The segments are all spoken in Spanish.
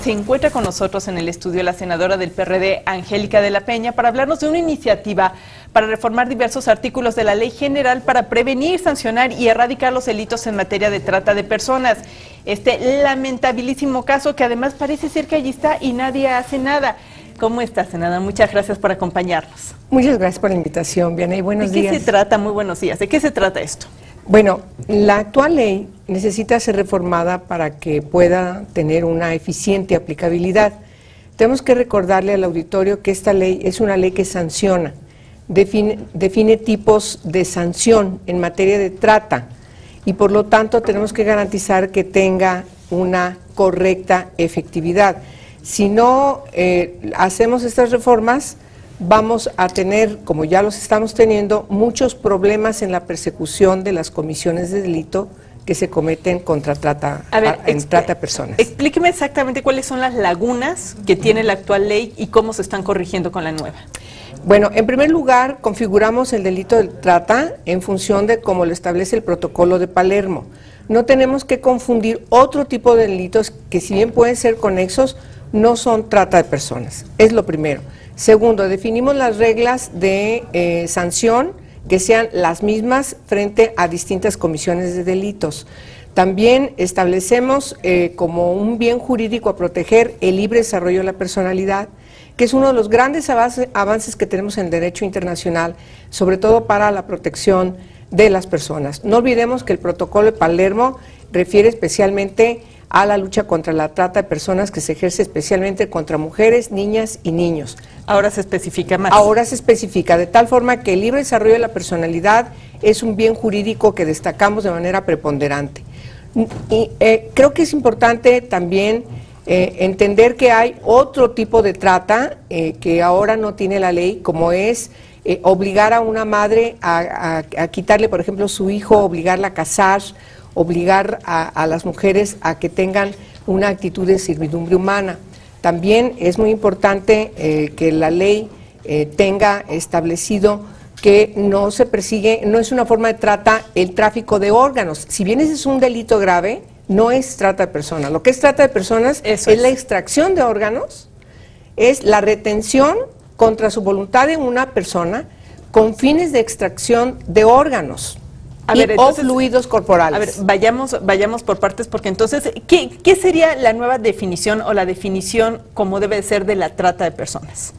Se encuentra con nosotros en el estudio la senadora del PRD, Angélica de la Peña, para hablarnos de una iniciativa para reformar diversos artículos de la Ley General para prevenir, sancionar y erradicar los delitos en materia de trata de personas. Este lamentabilísimo caso que además parece ser que allí está y nadie hace nada. ¿Cómo está, senadora? Muchas gracias por acompañarnos. Muchas gracias por la invitación, Vianey. Buenos días. ¿De qué se trata? Muy buenos días. ¿De qué se trata esto? Bueno, la actual ley necesita ser reformada para que pueda tener una eficiente aplicabilidad. Tenemos que recordarle al auditorio que esta ley es una ley que sanciona, define tipos de sanción en materia de trata y por lo tanto tenemos que garantizar que tenga una correcta efectividad. Si no hacemos estas reformas, vamos a tener, como ya los estamos teniendo, muchos problemas en la persecución de las comisiones de delito que se cometen contra trata de personas. Explíqueme exactamente cuáles son las lagunas que tiene la actual ley y cómo se están corrigiendo con la nueva. Bueno, en primer lugar, configuramos el delito de trata en función de cómo lo establece el Protocolo de Palermo. No tenemos que confundir otro tipo de delitos que, si bien pueden ser conexos, no son trata de personas. Es lo primero. Segundo, definimos las reglas de sanción que sean las mismas frente a distintas comisiones de delitos. También establecemos como un bien jurídico a proteger el libre desarrollo de la personalidad, que es uno de los grandes avances que tenemos en el derecho internacional, sobre todo para la protección de las personas. No olvidemos que el Protocolo de Palermo refiere especialmente a la lucha contra la trata de personas que se ejerce especialmente contra mujeres, niñas y niños. Ahora se especifica más. Ahora se especifica, de tal forma que el libre desarrollo de la personalidad es un bien jurídico que destacamos de manera preponderante. Y creo que es importante también entender que hay otro tipo de trata que ahora no tiene la ley, como es obligar a una madre a quitarle, por ejemplo, su hijo, obligarla a casar, obligar a las mujeres a que tengan una actitud de servidumbre humana. También es muy importante que la ley tenga establecido que no se persigue, no es una forma de trata el tráfico de órganos. Si bien ese es un delito grave, no es trata de personas. Lo que es trata de personas es la extracción de órganos, es la retención contra su voluntad de una persona con fines de extracción de órganos. O fluidos corporales. A ver, vayamos por partes, porque entonces, ¿qué sería la nueva definición o la definición como debe ser de la trata de personas?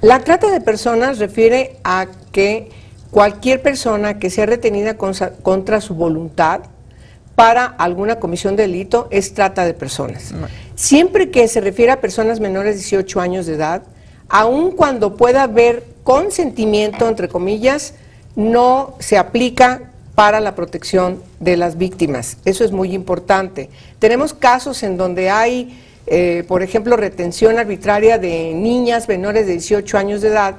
La trata de personas refiere a que cualquier persona que sea retenida contra su voluntad para alguna comisión de delito es trata de personas. Siempre que se refiere a personas menores de 18 años de edad, aun cuando pueda haber consentimiento, entre comillas, no se aplica para la protección de las víctimas. Eso es muy importante. Tenemos casos en donde hay, por ejemplo, retención arbitraria de niñas menores de 18 años de edad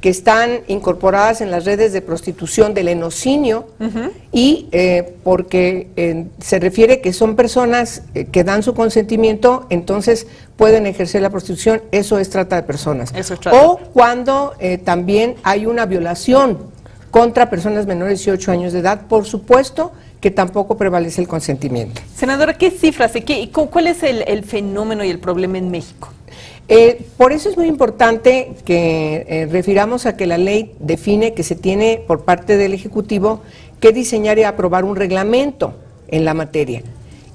que están incorporadas en las redes de prostitución del lenocinio y porque se refiere que son personas que dan su consentimiento, entonces pueden ejercer la prostitución. Eso es trata de personas. Eso es trata. O cuando también hay una violación contra personas menores de 18 años de edad, por supuesto que tampoco prevalece el consentimiento. Senadora, ¿qué cifras? ¿Cuál es el fenómeno y el problema en México? Por eso es muy importante que refiramos a que la ley define que se tiene por parte del Ejecutivo que diseñar y aprobar un reglamento en la materia.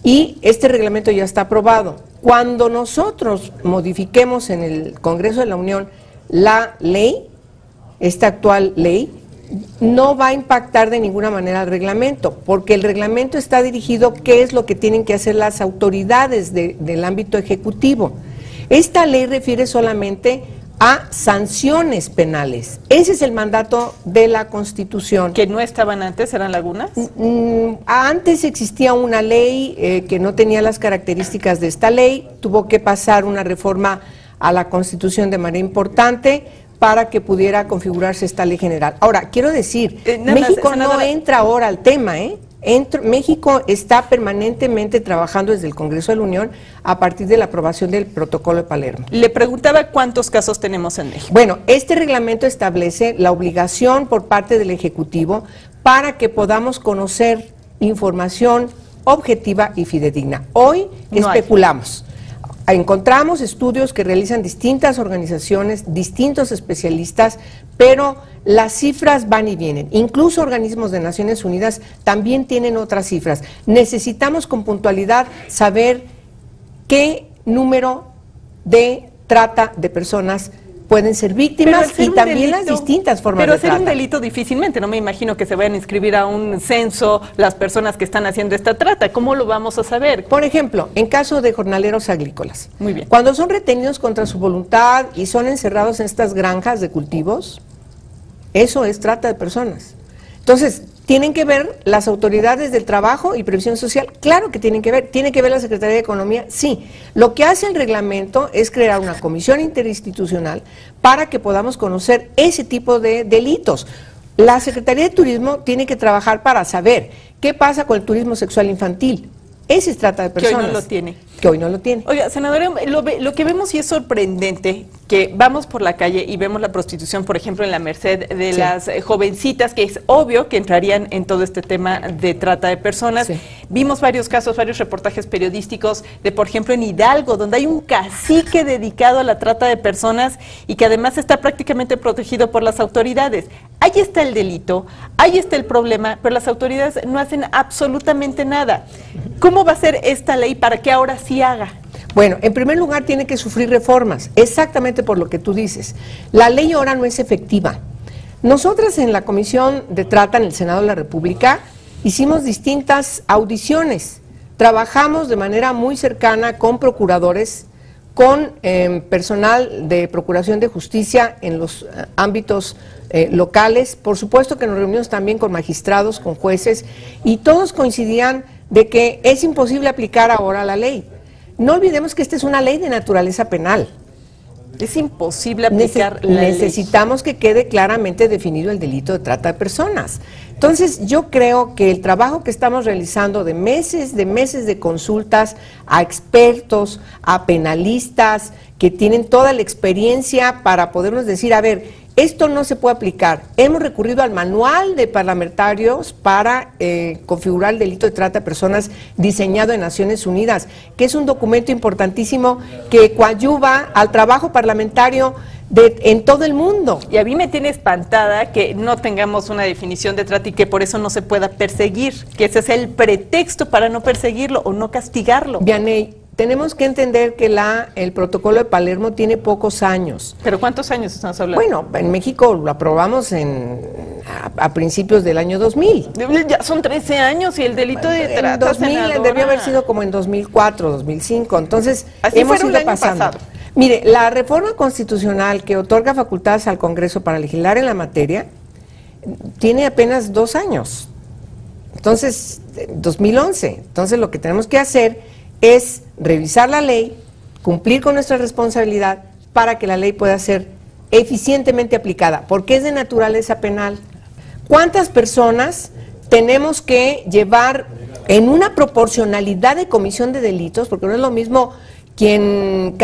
Y este reglamento ya está aprobado. Cuando nosotros modifiquemos en el Congreso de la Unión la ley, esta actual ley, no va a impactar de ninguna manera el reglamento, porque el reglamento está dirigido qué es lo que tienen que hacer las autoridades del ámbito ejecutivo. Esta ley refiere solamente a sanciones penales. Ese es el mandato de la Constitución. ¿Que no estaban antes? ¿Eran lagunas? Antes existía una ley que no tenía las características de esta ley, tuvo que pasar una reforma a la Constitución de manera importante para que pudiera configurarse esta ley general. Ahora, quiero decir, México no entra ahora al tema, México está permanentemente trabajando desde el Congreso de la Unión a partir de la aprobación del Protocolo de Palermo. Le preguntaba cuántos casos tenemos en México. Bueno, este reglamento establece la obligación por parte del Ejecutivo para que podamos conocer información objetiva y fidedigna. Hoy especulamos. encontramos estudios que realizan distintas organizaciones, distintos especialistas, pero las cifras van y vienen. Incluso organismos de Naciones Unidas también tienen otras cifras. Necesitamos con puntualidad saber qué número de trata de personas pueden ser víctimas y también las distintas formas de trata. Pero hacer un delito difícilmente, no me imagino que se vayan a inscribir a un censo las personas que están haciendo esta trata. ¿Cómo lo vamos a saber? Por ejemplo, en caso de jornaleros agrícolas. Muy bien. Cuando son retenidos contra su voluntad y son encerrados en estas granjas de cultivos, eso es trata de personas. Entonces, ¿tienen que ver las autoridades del trabajo y previsión social? Claro que tienen que ver. ¿Tiene que ver la Secretaría de Economía? Sí. Lo que hace el reglamento es crear una comisión interinstitucional para que podamos conocer ese tipo de delitos. La Secretaría de Turismo tiene que trabajar para saber qué pasa con el turismo sexual infantil. Ese es trata de personas. Que hoy no lo tiene. Que hoy no lo tiene. Oiga, senadora, lo que vemos sí es sorprendente, que vamos por la calle y vemos la prostitución, por ejemplo, en la Merced de las jovencitas, que es obvio que entrarían en todo este tema de trata de personas. Sí. Vimos varios casos, varios reportajes periodísticos de, por ejemplo, en Hidalgo, donde hay un cacique dedicado a la trata de personas y que además está prácticamente protegido por las autoridades. Ahí está el delito, ahí está el problema, pero las autoridades no hacen absolutamente nada. ¿Cómo va a ser esta ley para que ahora sí haga? Bueno, en primer lugar tiene que sufrir reformas, exactamente por lo que tú dices. La ley ahora no es efectiva. Nosotras en la Comisión de Trata en el Senado de la República hicimos distintas audiciones, trabajamos de manera muy cercana con procuradores, con personal de Procuración de Justicia en los ámbitos locales, por supuesto que nos reunimos también con magistrados, con jueces, y todos coincidían de que es imposible aplicar ahora la ley. No olvidemos que esta es una ley de naturaleza penal. Es imposible aplicar la ley. Necesitamos que quede claramente definido el delito de trata de personas. Entonces, yo creo que el trabajo que estamos realizando de meses de consultas a expertos, a penalistas, que tienen toda la experiencia para podernos decir, a ver, esto no se puede aplicar. Hemos recurrido al manual de parlamentarios para configurar el delito de trata de personas diseñado en Naciones Unidas, que es un documento importantísimo que coadyuva al trabajo parlamentario en todo el mundo. Y a mí me tiene espantada que no tengamos una definición de trata y que por eso no se pueda perseguir, que ese es el pretexto para no perseguirlo o no castigarlo. Vianey, tenemos que entender que el protocolo de Palermo tiene pocos años. ¿Pero cuántos años estamos hablando? Bueno, en México lo aprobamos a principios del año 2000. Ya son 13 años y el delito de trata, en 2000 senadora, debió haber sido como en 2004, 2005. Entonces, así hemos ido pasando. Mire, la reforma constitucional que otorga facultades al Congreso para legislar en la materia tiene apenas 2 años. Entonces, 2011. Entonces, lo que tenemos que hacer es revisar la ley, cumplir con nuestra responsabilidad para que la ley pueda ser eficientemente aplicada, porque es de naturaleza penal. ¿Cuántas personas tenemos que llevar en una proporcionalidad de comisión de delitos? Porque no es lo mismo quien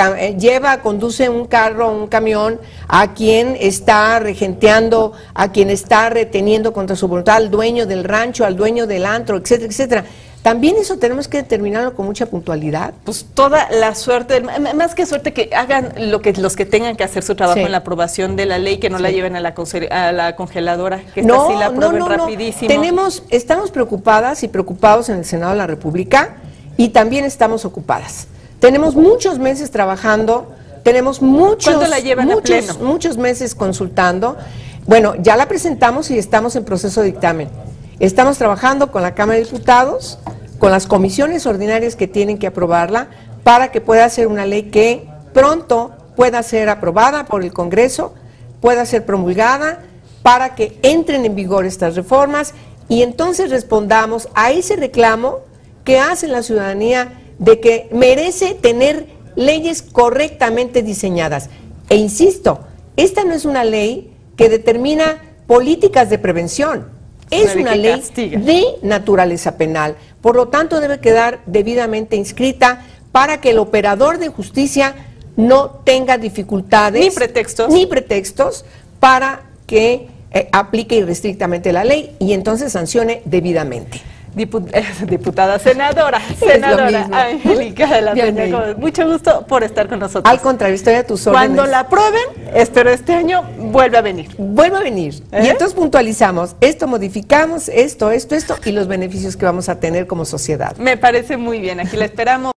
conduce un carro, un camión, a quien está regenteando, a quien está reteniendo contra su voluntad, al dueño del rancho, al dueño del antro, etcétera, etcétera. También eso tenemos que determinarlo con mucha puntualidad. Pues toda la suerte, más que suerte, que hagan los que tengan que hacer su trabajo en la aprobación de la ley, que no la lleven a la congeladora, que esta sí la aprueben rapidísimo. Estamos preocupadas y preocupados en el Senado de la República y también estamos ocupadas. Tenemos muchos meses trabajando, tenemos ¿Cuándo la llevan a pleno? Muchos meses consultando. Bueno, ya la presentamos y estamos en proceso de dictamen. Estamos trabajando con la Cámara de Diputados, con las comisiones ordinarias que tienen que aprobarla, para que pueda ser una ley que pronto pueda ser aprobada por el Congreso, pueda ser promulgada, para que entren en vigor estas reformas y entonces respondamos a ese reclamo que hace la ciudadanía de que merece tener leyes correctamente diseñadas. E insisto, esta no es una ley que determina políticas de prevención. Es una ley de naturaleza penal, por lo tanto debe quedar debidamente inscrita para que el operador de justicia no tenga dificultades ni pretextos para que aplique irrestrictamente la ley y entonces sancione debidamente. senadora Angélica de la Peña. Mucho gusto por estar con nosotros. Al contrario, estoy a tus órdenes. Cuando la aprueben, espero este año vuelve a venir. Vuelve a venir. Y entonces puntualizamos, esto modificamos, esto, y los beneficios que vamos a tener como sociedad. Me parece muy bien, aquí la esperamos.